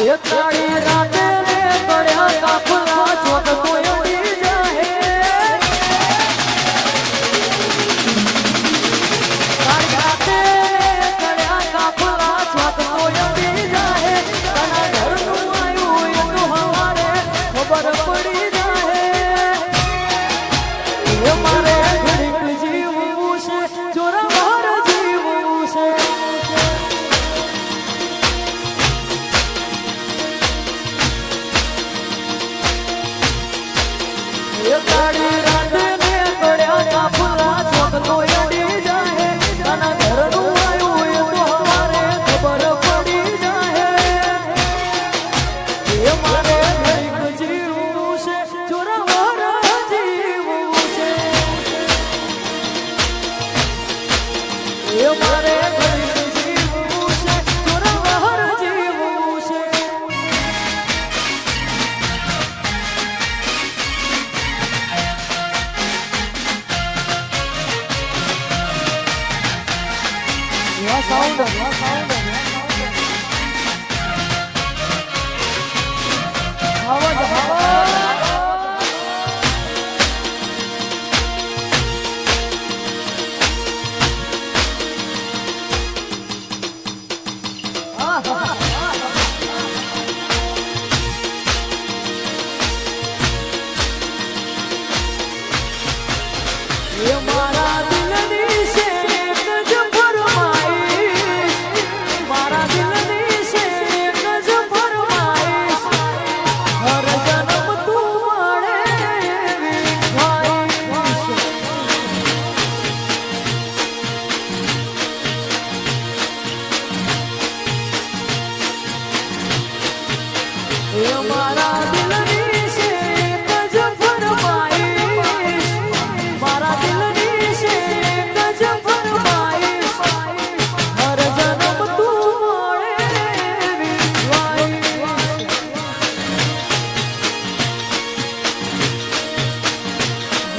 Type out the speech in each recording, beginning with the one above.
કાળી રાતે રે પડ્યા કાફલા ચોક કોઈ ઉડી જાહે કાળી રાતે પડ્યા કાફલા ચોક કોઈ ઉડી જાહે તના ઘરનું આયું એનું હવારે ખબર પડી જાહે એ મારે ઘડીક જીવવું છે જોરવાર જીવવું છે કાળી રાતે ને પડ્યા કાફલા ચોક કોઈ ઉડી જાહે તના ઘરનું આયું એ તો હવારે ખબર પડી જાહે એ મારે ઘડીક જીવવું છે જોરવાર જીવવું છે એ મારે ઘડીક જીવવું છે જોરવાર જીવવું છે સાઉન્ડ મારા દિલની છે એક જ ફરમાઈશ મારા દિલની છે એક જ ફરમાઈશ હર જન્મ તું મળે એવી ખ્વાઈશ એ મારા દિલની છે એક જ ફરમાઈશ મારા દિલની છે એક જ ફરમાઈશ હર જન્મ તું મળે એવી ખ્વાઈશ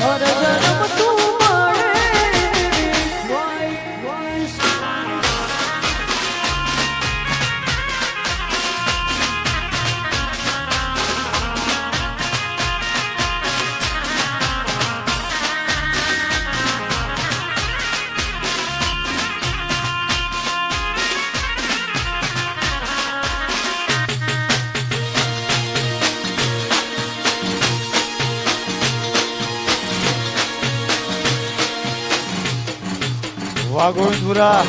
હર જન્મ તું મળે એવી ખ્વાઈશ વાહ ગોવિંદપુરા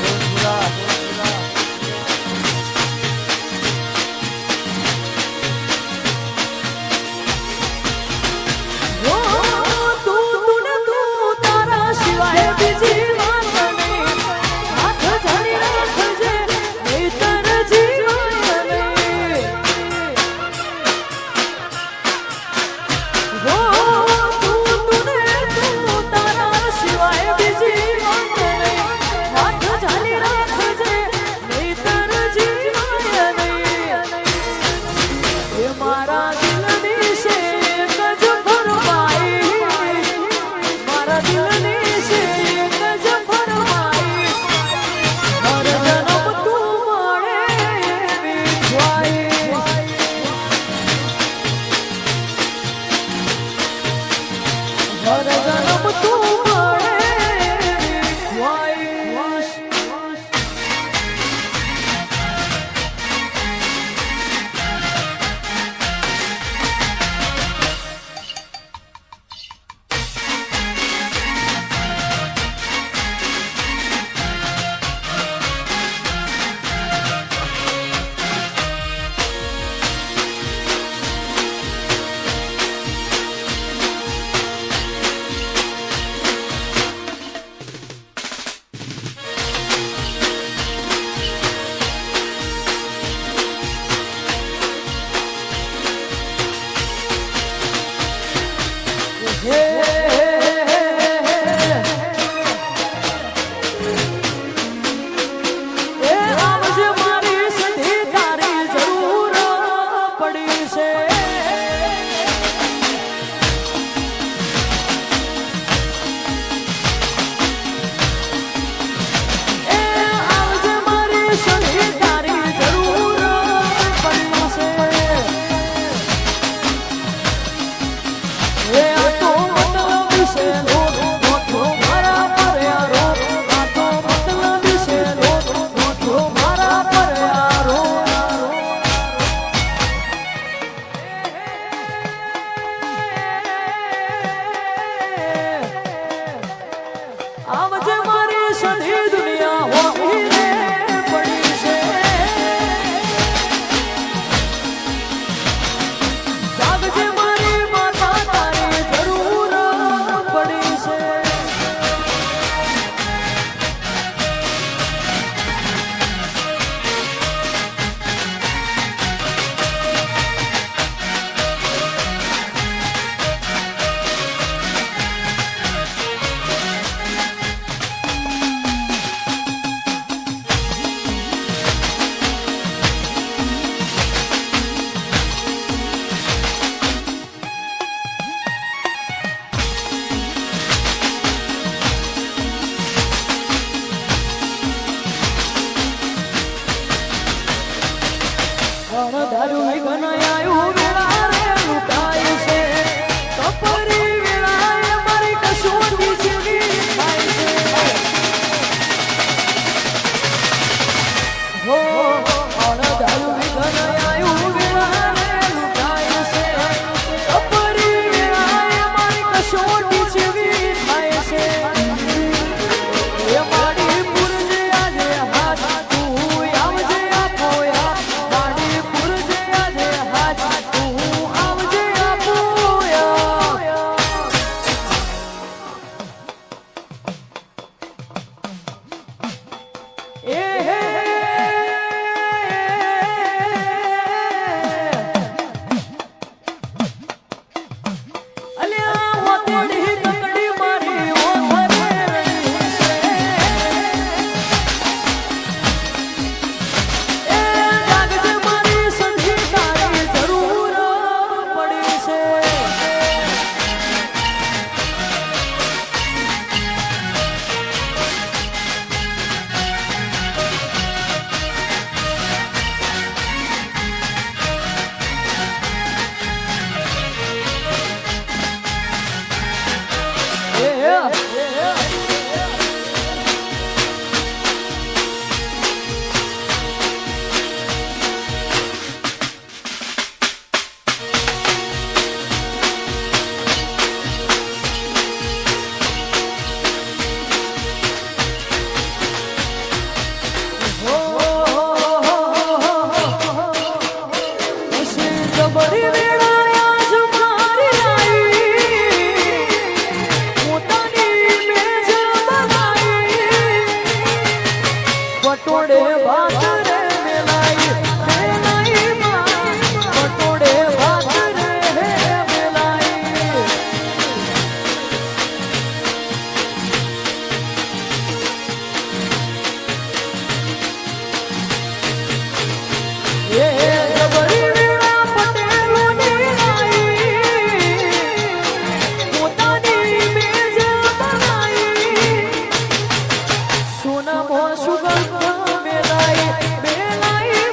હાથ જાલી રાખજે અણધાર્યું વિઘ્ન આયું વેળા રે લૂંટાય છે કપરી વેળાએ મારી કસોટી જેવી થાય છે હો અણધાર્યું વિઘ્ન આયું વેળા રે લૂંટાય છે કપરી વેળાએ મારી કસોટી જેવી થાય છે એ મારી પુરજે આજે હાથ તું આવજે આપોયા મારી પુરજે આજે હાથ તું આવજે આપોયા એ હે અલ્યા વાતડી કકડી મારી ઓ ભરે એ જાગજે મારી સંજી તારી જરૂર પડી છે જબરી વેળાયા જુમારી આવી પોતાની મેજ બનાવી પટોળે ભાત રે મેલાઈ માં પટોળે ભાત રે મેલાઈ એ જબરી વેળા પટેલોની લાઈ પોતાની મેજ બનાવી સોનામો સુગંધ મેલાઈ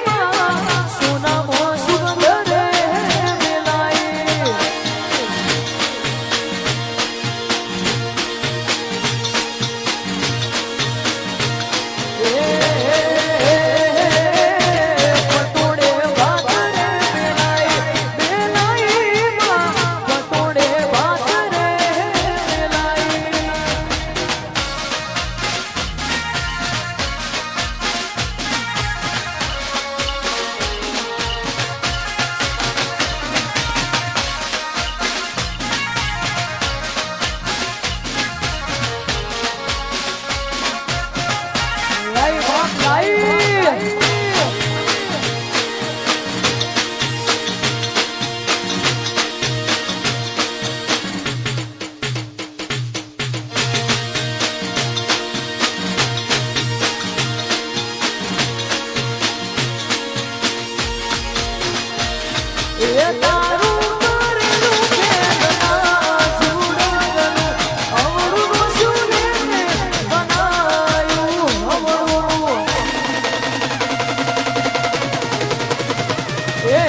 માં સોનામો સુગંધ રે મેલાઈ પટોળે ભાત રે મેલાઈ માં પટોળે ભાત રે મેલાઈ લાઈ બાપ લાઈ એ તારું કરેલું ખેલના જુડગલું અવળું સુને બનાયું અવળું એ